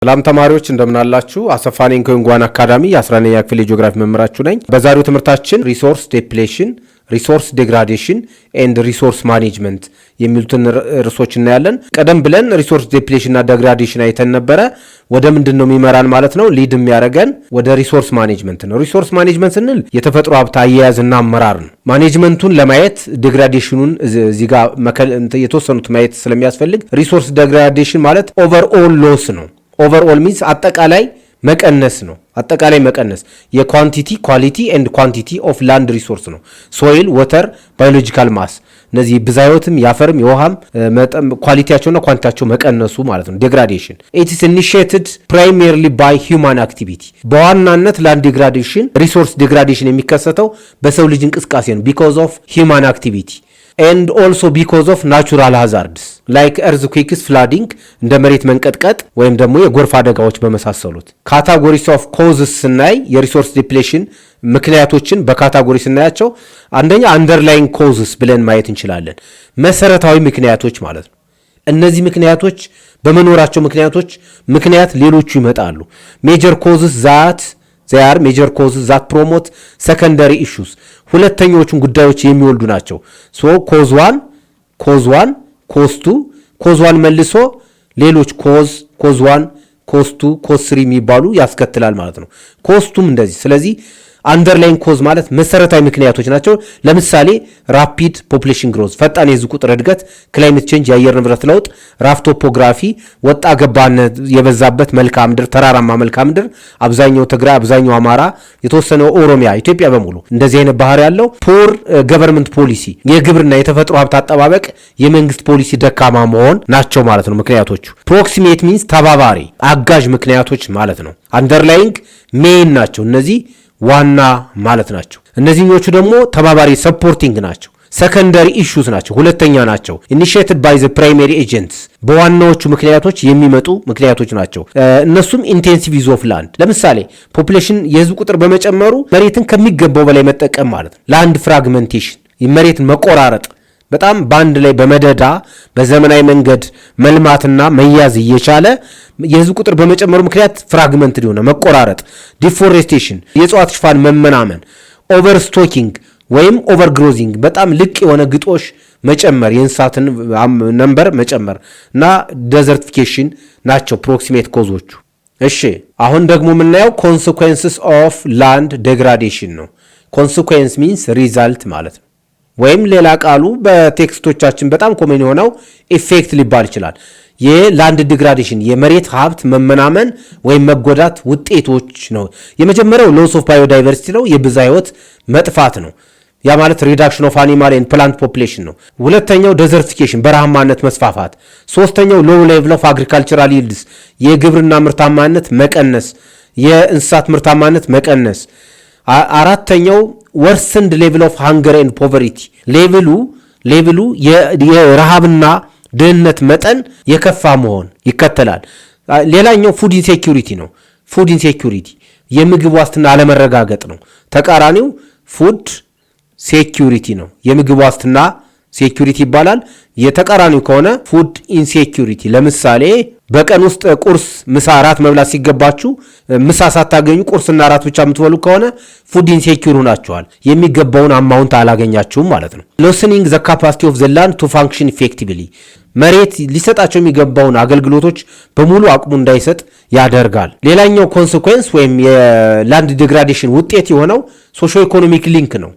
ሰላም ተማሪዎች እንደምን አላችሁ? አሰፋኔን ከንጓን አካዳሚ የ11ኛ ክፍል የጂኦግራፊ መምህራችሁ ነኝ። በዛሬው ትምህርታችን ሪሶርስ ዴፕሌሽን፣ ሪሶርስ ዴግራዴሽን ኤንድ ሪሶርስ ማኔጅመንት የሚሉትን ርዕሶች እናያለን። ቀደም ብለን ሪሶርስ ዴፕሌሽን እና ዴግራዴሽን አይተን ነበረ። ወደ ምንድነው የሚመራን ማለት ነው? ሊድ የሚያደርገን ወደ ሪሶርስ ማኔጅመንት ነው። ሪሶርስ ማኔጅመንት ስንል የተፈጥሮ ሀብት አያያዝና አመራር ነው። ማኔጅመንቱን ለማየት ዴግራዴሽኑን እዚህ ጋር የተወሰኑት ማየት ስለሚያስፈልግ ሪሶርስ ዴግራዴሽን ማለት ኦቨርኦል ሎስ ነው። ኦቨርኦል ሚንስ አጠቃላይ መቀነስ ነው። አጠቃላይ መቀነስ የኳንቲቲ ኳሊቲ ኤንድ ኳንቲቲ ኦፍ ላንድ ሪሶርስ ነው። ሶይል፣ ወተር፣ ባዮሎጂካል ማስ እነዚህ ብዛዮትም ያፈርም የውሃም ኳሊቲያቸውና ኳንቲቲያቸው መቀነሱ ማለት ነው። ዴግራዴሽን ኢት ኢዝ ኢኒሺየትድ ፕራይሜርሊ ባይ ሂውማን አክቲቪቲ። በዋናነት ላንድ ዴግራዴሽን ሪሶርስ ዴግራዴሽን የሚከሰተው በሰው ልጅ እንቅስቃሴ ነው። ቢኮዝ ኦፍ ሂውማን አክቲቪቲ and also because of natural hazards like earthquakes, flooding እንደ መሬት መንቀጥቀጥ ወይም ደግሞ የጎርፍ አደጋዎች በመሳሰሉት። ካታጎሪስ ኦፍ ኮዝስ ስናይ የሪሶርስ ዲፕሌሽን ምክንያቶችን በካታጎሪ ስናያቸው አንደኛ አንደርላይንግ ኮዝስ ብለን ማየት እንችላለን። መሰረታዊ ምክንያቶች ማለት ነው። እነዚህ ምክንያቶች በመኖራቸው ምክንያት ሌሎቹ ይመጣሉ። ሜጀር ኮዝስ ዛት they are major causes that promote secondary issues ሁለተኞቹን ጉዳዮች የሚወልዱ ናቸው። ሶ cause 1 cause 2 cause 1 መልሶ ሌሎች cause 1 cause 2 cause 3 የሚባሉ ያስከትላል ማለት ነው። cause 2 እንደዚህ። ስለዚህ አንደርላይን ኮዝ ማለት መሰረታዊ ምክንያቶች ናቸው። ለምሳሌ ራፒድ ፖፑሌሽን ግሮዝ ፈጣን የህዝብ ቁጥር እድገት፣ ክላይሜት ቼንጅ የአየር ንብረት ለውጥ፣ ራፍ ቶፖግራፊ ወጣ ገባነት የበዛበት መልክዓ ምድር፣ ተራራማ መልክዓ ምድር፣ አብዛኛው ትግራይ፣ አብዛኛው አማራ፣ የተወሰነው ኦሮሚያ፣ ኢትዮጵያ በሙሉ እንደዚህ አይነት ባህሪ ያለው። ፑር ገቨርንመንት ፖሊሲ የግብርና የተፈጥሮ ሀብት አጠባበቅ የመንግስት ፖሊሲ ደካማ መሆን ናቸው ማለት ነው ምክንያቶቹ። ፕሮክሲሜት ሚንስ ተባባሪ አጋዥ ምክንያቶች ማለት ነው። አንደርላይንግ ሜይን ናቸው እነዚህ ዋና ማለት ናቸው። እነዚህኞቹ ደግሞ ተባባሪ ሰፖርቲንግ ናቸው። ሰከንደሪ ኢሹስ ናቸው፣ ሁለተኛ ናቸው። ኢኒሺየትድ ባይ ዘ ፕራይመሪ ኤጀንትስ በዋናዎቹ ምክንያቶች የሚመጡ ምክንያቶች ናቸው። እነሱም ኢንቴንሲቭ ዩዝ ኦፍ ላንድ ለምሳሌ ፖፑሌሽን የህዝብ ቁጥር በመጨመሩ መሬትን ከሚገባው በላይ መጠቀም ማለት ነው። ላንድ ፍራግመንቴሽን መሬትን መቆራረጥ በጣም ባንድ ላይ በመደዳ በዘመናዊ መንገድ መልማትና መያዝ እየቻለ የህዝብ ቁጥር በመጨመሩ ምክንያት ፍራግመንት ሊሆነ መቆራረጥ፣ ዲፎሬስቴሽን የእጽዋት ሽፋን መመናመን፣ ኦቨርስቶኪንግ ወይም ኦቨርግሮዚንግ በጣም ልቅ የሆነ ግጦሽ መጨመር፣ የእንስሳትን ነምበር መጨመር እና ዴዘርቲፊኬሽን ናቸው ፕሮክሲሜት ኮዞቹ። እሺ አሁን ደግሞ የምናየው ኮንሲኩዌንስስ ኦፍ ላንድ ዴግራዴሽን ነው። ኮንሲኩዌንስ ሚንስ ሪዛልት ማለት ነው። ወይም ሌላ ቃሉ በቴክስቶቻችን በጣም ኮመን የሆነው ኢፌክት ሊባል ይችላል። የላንድ ዲግራዴሽን የመሬት ሀብት መመናመን ወይም መጎዳት ውጤቶች ነው። የመጀመሪያው ሎስ ኦፍ ባዮዳይቨርሲቲ ነው፣ የብዝሃ ህይወት መጥፋት ነው። ያ ማለት ሪዳክሽን ኦፍ አኒማል ኤንድ ፕላንት ፖፑሌሽን ነው። ሁለተኛው ዴዘርቲፊኬሽን በረሃማነት መስፋፋት። ሶስተኛው ሎው ሌቭል ኦፍ አግሪካልቸራል ይልድስ የግብርና ምርታማነት መቀነስ፣ የእንስሳት ምርታማነት መቀነስ። አራተኛው ወርስንድ ሌቭል ኦፍ ሃንገር ኤንድ ፖቨርቲ ሌቭሉ የረሃብና ድህነት መጠን የከፋ መሆን ይከተላል። ሌላኛው ፉድ ኢንሴኩሪቲ ነው። ፉድ ኢንሴኩሪቲ የምግብ ዋስትና አለመረጋገጥ ነው። ተቃራኒው ፉድ ሴኩሪቲ ነው። የምግብ ዋስትና ሴኩሪቲ ይባላል። የተቃራኒው ከሆነ ፉድ ኢንሴኩሪቲ። ለምሳሌ በቀን ውስጥ ቁርስ፣ ምሳ፣ እራት መብላት ሲገባችሁ ምሳ ሳታገኙ ቁርስና እራት ብቻ የምትበሉ ከሆነ ፉድ ኢንሴኩር ሆናችኋል። የሚገባውን አማውንት አላገኛችሁም ማለት ነው። ሎስኒንግ ዘ ካፓሲቲ ኦፍ ዘ ላንድ ቱ ፋንክሽን ኢፌክቲቭሊ መሬት ሊሰጣቸው የሚገባውን አገልግሎቶች በሙሉ አቅሙ እንዳይሰጥ ያደርጋል። ሌላኛው ኮንሲኩዌንስ ወይም የላንድ ዲግራዴሽን ውጤት የሆነው ሶሾ ኢኮኖሚክ ሊንክ ነው።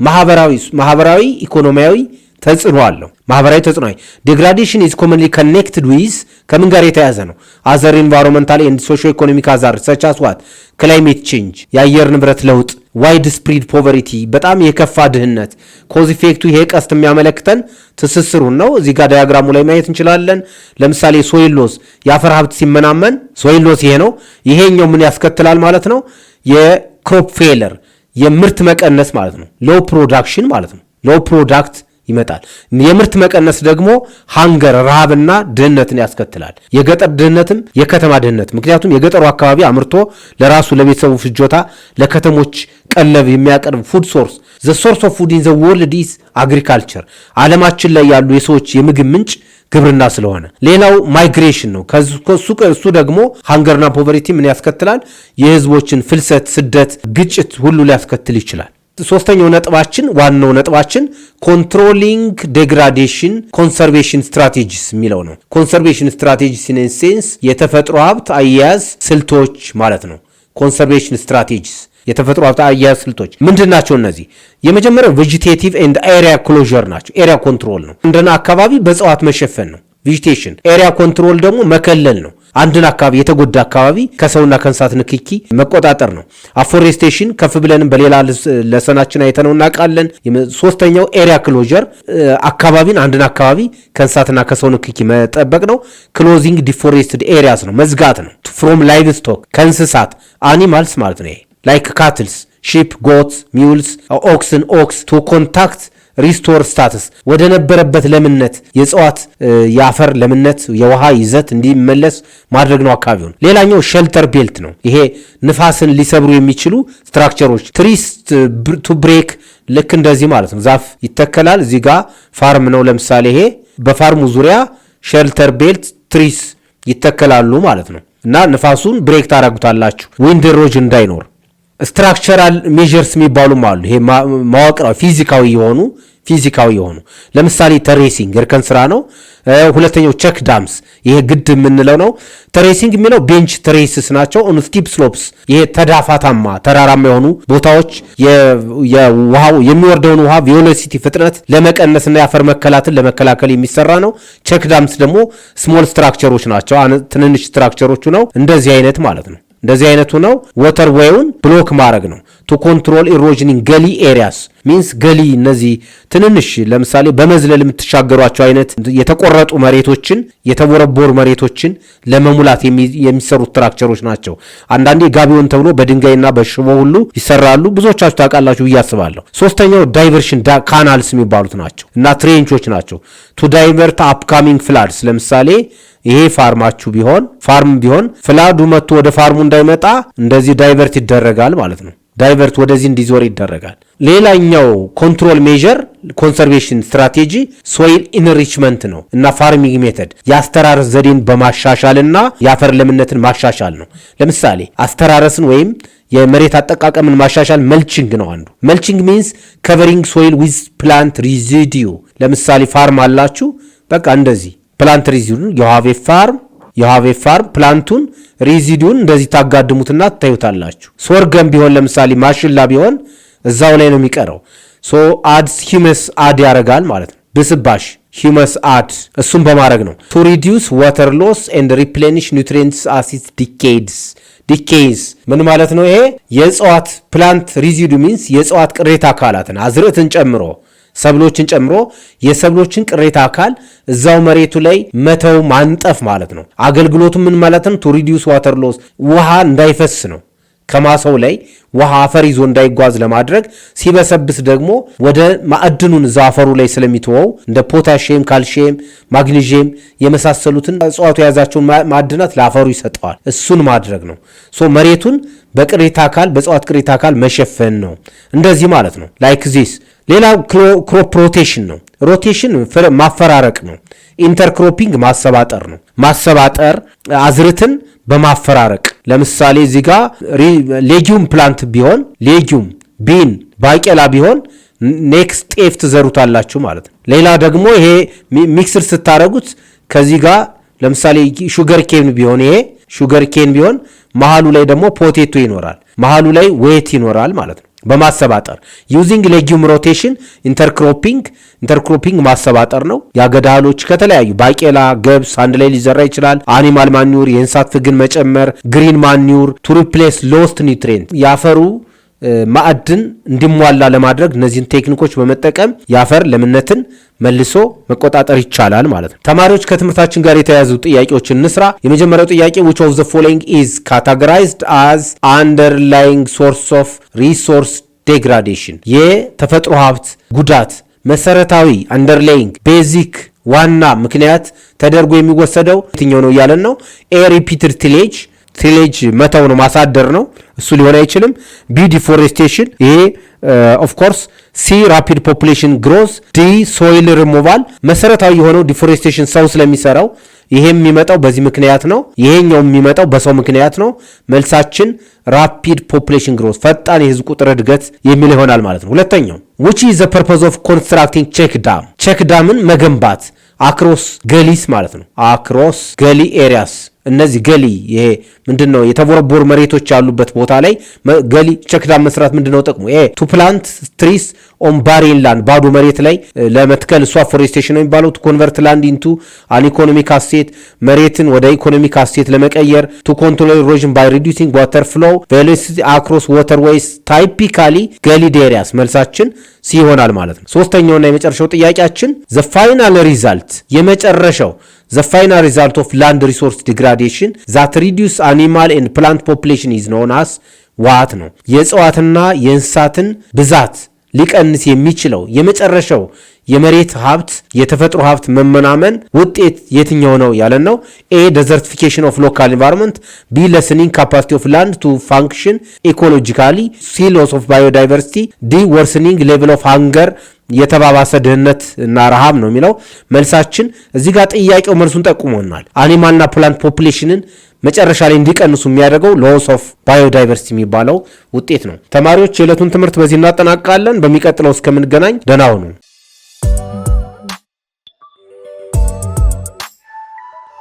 ማህበራዊ ኢኮኖሚያዊ ተጽዕኖ አለው። ማህበራዊ ተጽዕኖ ዲግራዴሽን ኢዝ ኮመንሊ ኮኔክትድ ዊዝ ከምን ጋር የተያዘ ነው? አዘር ኢንቫይሮንመንታል ኤንድ ሶሾ ኢኮኖሚክ አዛር ሰች አስ ዋት ክላይሜት ቼንጅ የአየር ንብረት ለውጥ፣ ዋይድ ስፕሪድ ፖቨርቲ በጣም የከፋ ድህነት። ኮዝ ኢፌክቱ ይሄ ቀስት የሚያመለክተን ትስስሩን ነው። እዚህ ጋር ዳያግራሙ ላይ ማየት እንችላለን። ለምሳሌ ሶይል ሎስ የአፈር ሀብት ሲመናመን ሶይል ሎስ ይሄ ነው። ይሄኛው ምን ያስከትላል ማለት ነው? የክሮፕ ፌለር የምርት መቀነስ ማለት ነው። ሎው ፕሮዳክሽን ማለት ነው። ሎው ፕሮዳክት ይመጣል። የምርት መቀነስ ደግሞ ሃንገር ረሃብና ድህነትን ያስከትላል። የገጠር ድህነትም የከተማ ድህነት። ምክንያቱም የገጠሩ አካባቢ አምርቶ ለራሱ ለቤተሰቡ ፍጆታ ለከተሞች ቀለብ የሚያቀርብ ፉድ ሶርስ ዘ ሶርስ ኦፍ ፉድ ኢን ዘ ወርልድ ኢዝ አግሪካልቸር። ዓለማችን ላይ ያሉ የሰዎች የምግብ ምንጭ ግብርና ስለሆነ። ሌላው ማይግሬሽን ነው። ከሱ ደግሞ ሃንገርና ፖቨርቲ ምን ያስከትላል? የህዝቦችን ፍልሰት፣ ስደት፣ ግጭት ሁሉ ሊያስከትል ይችላል። ሶስተኛው ነጥባችን ዋናው ነጥባችን ኮንትሮሊንግ ዴግራዴሽን ኮንሰርቬሽን ስትራቴጂስ የሚለው ነው። ኮንሰርቬሽን ስትራቴጂስ ኢን ሴንስ የተፈጥሮ ሀብት አያያዝ ስልቶች ማለት ነው። ኮንሰርቬሽን ስትራቴጂስ የተፈጥሮ ሀብት አያያዝ ስልቶች ምንድን ናቸው? እነዚህ የመጀመሪያው ቬጂቴቲቭ ኤንድ ኤሪያ ክሎዥር ናቸው። ኤሪያ ኮንትሮል ነው። እንደና አካባቢ በእጽዋት መሸፈን ነው ቬጂቴሽን። ኤሪያ ኮንትሮል ደግሞ መከለል ነው። አንድን አካባቢ የተጎዳ አካባቢ ከሰውና ከእንስሳት ንክኪ መቆጣጠር ነው። አፎሬስቴሽን ከፍ ብለንም በሌላ ለሰናችን አይተነው እናውቃለን። ሶስተኛው ኤሪያ ክሎዥር አካባቢን አንድን አካባቢ ከእንስሳትና ከሰው ንክኪ መጠበቅ ነው። ክሎዚንግ ዲፎሬስትድ ኤሪያስ ነው፣ መዝጋት ነው። ፍሮም ላይቭ ስቶክ ከእንስሳት አኒማልስ ማለት ነው። ይሄ ላይክ ካትልስ፣ ሺፕ፣ ጎትስ፣ ሚውልስ፣ ኦክስን ኦክስ ቱ ኮንታክት ሪስቶር ስታትስ ወደ ነበረበት ለምነት የእጽዋት የአፈር ለምነት የውሃ ይዘት እንዲመለስ ማድረግ ነው አካባቢውን። ሌላኛው ሼልተር ቤልት ነው። ይሄ ንፋስን ሊሰብሩ የሚችሉ ስትራክቸሮች ትሪስ ቱ ብሬክ ልክ እንደዚህ ማለት ነው። ዛፍ ይተከላል። እዚህ ጋር ፋርም ነው ለምሳሌ ይሄ በፋርሙ ዙሪያ ሼልተር ቤልት ትሪስ ይተከላሉ ማለት ነው እና ንፋሱን ብሬክ ታደርጉታላችሁ ዊንድ ኢሮዥን እንዳይኖር። ስትራክቸራል ሜዠርስ የሚባሉም አሉ። ይሄ መዋቅራዊ ፊዚካዊ የሆኑ ለምሳሌ ተሬሲንግ እርከን ስራ ነው። ሁለተኛው ቼክ ዳምስ ይሄ ግድ የምንለው ነው። ተሬሲንግ የሚለው ቤንች ትሬስስ ናቸው። ኦን ስቲፕ ስሎፕስ ይሄ ተዳፋታማ ተራራማ የሆኑ ቦታዎች የውሃው የሚወርደውን ውሃ ቬሎሲቲ ፍጥነት ለመቀነስና የአፈር መከላትን ለመከላከል የሚሰራ ነው። ቼክ ዳምስ ደግሞ ስሞል ስትራክቸሮች ናቸው። ትንንሽ ስትራክቸሮቹ ነው። እንደዚህ አይነት ማለት ነው። እንደዚህ አይነቱ ነው። ወተር ዌውን ብሎክ ማድረግ ነው። ቱ ኮንትሮል ኢሮዥኒንግ ገሊ ኤሪያስ ሚንስ ገሊ እነዚህ ትንንሽ ለምሳሌ በመዝለል የምትሻገሯቸው አይነት የተቆረጡ መሬቶችን የተቦረቦሩ መሬቶችን ለመሙላት የሚሰሩ ስትራክቸሮች ናቸው። አንዳንዴ ጋቢውን ተብሎ በድንጋይና በሽቦ ሁሉ ይሰራሉ። ብዙዎቻችሁ ታውቃላችሁ ብዬ አስባለሁ። ሶስተኛው ዳይቨርሽን ካናልስ የሚባሉት ናቸው እና ትሬንቾች ናቸው። ቱ ዳይቨርት አፕካሚንግ ፍላድስ ለምሳሌ ይሄ ፋርማችሁ ፋርም ቢሆን ፍላዱ መጥቶ ወደ ፋርሙ እንዳይመጣ እንደዚህ ዳይቨርት ይደረጋል ማለት ነው። ዳይቨርት ወደዚህ እንዲዞር ይደረጋል። ሌላኛው ኮንትሮል ሜዠር ኮንሰርቬሽን ስትራቴጂ ሶይል ኢንሪችመንት ነው እና ፋርሚንግ ሜተድ የአስተራረስ ዘዴን በማሻሻልና የአፈር ለምነትን ማሻሻል ነው። ለምሳሌ አስተራረስን ወይም የመሬት አጠቃቀምን ማሻሻል መልቺንግ ነው አንዱ። መልቺንግ ሚንስ ከቨሪንግ ሶይል ዊዝ ፕላንት ሪዚዲዩ። ለምሳሌ ፋርም አላችሁ፣ በቃ እንደዚህ ፕላንት ሪዚዲዩን የሃቬ ፋርም ፕላንቱን ሪዚዲዩን እንደዚህ ታጋድሙትና ትታዩታላችሁ። ሶርገም ቢሆን ለምሳሌ ማሽላ ቢሆን እዛው ላይ ነው የሚቀረው። ሶ አድስ ሂመስ አድ ያደርጋል ማለት ነው። ብስባሽ ሂመስ አድ እሱም በማድረግ ነው። ቱ ሪዲዩስ ዋተር ሎስ ኤንድ ሪፕሌኒሽ ኒውትሪየንትስ አሲድ ዲኬይዝ ምን ማለት ነው? ይሄ የእጽዋት ፕላንት ሪዚዲዩ ሚንስ የእጽዋት ቅሬታ አካላትን አዝርዕትን ጨምሮ ሰብሎችን ጨምሮ የሰብሎችን ቅሬታ አካል እዛው መሬቱ ላይ መተው ማንጠፍ ማለት ነው። አገልግሎቱ ምን ማለት ነው? ቱ ሪዲዩስ ዋተር ሎስ ውሃ እንዳይፈስ ነው። ከማሰው ላይ ውሃ አፈር ይዞ እንዳይጓዝ ለማድረግ ሲበሰብስ ደግሞ ወደ ማዕድኑን እዛ አፈሩ ላይ ስለሚተወው እንደ ፖታሽየም፣ ካልሽየም፣ ማግኒዥየም የመሳሰሉትን እጽዋቱ የያዛቸውን ማዕድናት ለአፈሩ ይሰጠዋል። እሱን ማድረግ ነው። ሶ መሬቱን በእጽዋት ቅሬታ አካል መሸፈን ነው። እንደዚህ ማለት ነው። ላይክ ዚስ። ሌላው ክሮፕ ሮቴሽን ነው። ሮቴሽን ማፈራረቅ ነው። ኢንተርክሮፒንግ ማሰባጠር ነው። ማሰባጠር አዝርትን በማፈራረቅ ለምሳሌ እዚህ ጋር ሌጊዩም ፕላንት ቢሆን ሌጊዩም ቢን ባቄላ ቢሆን ኔክስት ጤፍ ትዘሩታላችሁ ማለት ነው። ሌላ ደግሞ ይሄ ሚክስር ስታረጉት ከዚህ ጋር ለምሳሌ ሹገር ኬን ቢሆን ይሄ ሹገር ኬን ቢሆን መሃሉ ላይ ደግሞ ፖቴቶ ይኖራል፣ መሃሉ ላይ ዌት ይኖራል ማለት ነው። በማሰባጠር ዩዚንግ ሌጊዩም ሮቴሽን ኢንተርክሮፒንግ ማሰባጠር ነው። የአገዳ እህሎች ከተለያዩ ባቄላ፣ ገብስ አንድ ላይ ሊዘራ ይችላል። አኒማል ማኒውር የእንስሳት ፍግን መጨመር፣ ግሪን ማኒውር ቱ ሪፕሌስ ሎስት ኒውትሪየንት የአፈሩ ማዕድን እንዲሟላ ለማድረግ እነዚህን ቴክኒኮች በመጠቀም የአፈር ለምነትን መልሶ መቆጣጠር ይቻላል ማለት ነው። ተማሪዎች ከትምህርታችን ጋር የተያያዙ ጥያቄዎችን እንስራ። የመጀመሪያው ጥያቄ which of the following is categorized as underlying source of resource degradation? የተፈጥሮ ሀብት ጉዳት መሰረታዊ underlying basic ዋና ምክንያት ተደርጎ የሚወሰደው የትኛው ነው እያለን ነው። ኤ repeated tillage መተው ነው ማሳደር ነው። እሱ ሊሆን አይችልም። ቢ ዲፎሬስቴሽን፣ ይሄ ኦፍ ኮርስ። ሲ ራፒድ ፖፑሌሽን ግሮዝ። ዲ ሶይል ሪሙቫል፣ መሰረታዊ የሆነው ዲፎሬስቴሽን ሰው ስለሚሰራው ይሄም የሚመጣው በዚህ ምክንያት ነው። ይሄኛው የሚመጣው በሰው ምክንያት ነው። መልሳችን ራፒድ ፖፑሌሽን ግሮዝ፣ ፈጣን የህዝብ ቁጥር እድገት የሚል ይሆናል ማለት ነው። ሁለተኛው which is the purpose of constructing check dam፣ ቼክ ዳምን መገንባት አክሮስ ገሊስ ማለት ነው። አክሮስ ገሊ ኤሪያስ፣ እነዚህ ገሊ ይሄ ምንድነው የተቦረቦሩ መሬቶች ያሉበት ቦታ ላይ ገሊ ቼክ ዳም መስራት ምንድነው ጥቅሙ? ይሄ ቱ ፕላንት ትሪስ ኦን ባሬን ላንድ፣ ባዶ መሬት ላይ ለመትከል፣ እሷ ፎሬስቴሽን ነው የሚባለው። ቱ ኮንቨርት ላንድ ኢንቱ አን ኢኮኖሚክ አሴት፣ መሬትን ወደ ኢኮኖሚክ አሴት ለመቀየር። ቱ ኮንትሮል ኢሮዥን ባይ ሪዲዩሲንግ ዋተር ፍሎው ቬሎሲቲ አክሮስ ዋተር ዌይስ ታይፒካሊ ገሊድ ኤሪያስ። መልሳችን ሲ ይሆናል ማለት ነው። ሶስተኛውና የመጨረሻው ጥያቄያችን ዘ ፋይናል ሪዛልት፣ የመጨረሻው the final result of land resource degradation that reduce animal and plant population is known as what ነው? የእጽዋትና የእንስሳትን ብዛት ሊቀንስ የሚችለው የመጨረሻው የመሬት ሀብት የተፈጥሮ ሀብት መመናመን ውጤት የትኛው ነው ያለን ነው። ኤ desertification of local environment፣ ቢ lessening capacity of land to function ecologically፣ ሲ loss of biodiversity፣ ዲ worsening level of hunger፣ የተባባሰ ድህነት እና ረሃብ ነው የሚለው። መልሳችን እዚህ ጋር ጥያቄው መልሱን ጠቁሞናል። አኒማልና ፕላንት ፖፑሌሽንን መጨረሻ ላይ እንዲቀንሱ የሚያደርገው ሎስ ኦፍ ባዮዳይቨርሲቲ የሚባለው ውጤት ነው። ተማሪዎች የዕለቱን ትምህርት በዚህ እናጠናቅቃለን። በሚቀጥለው እስከምንገናኝ ደህና ሁኑ።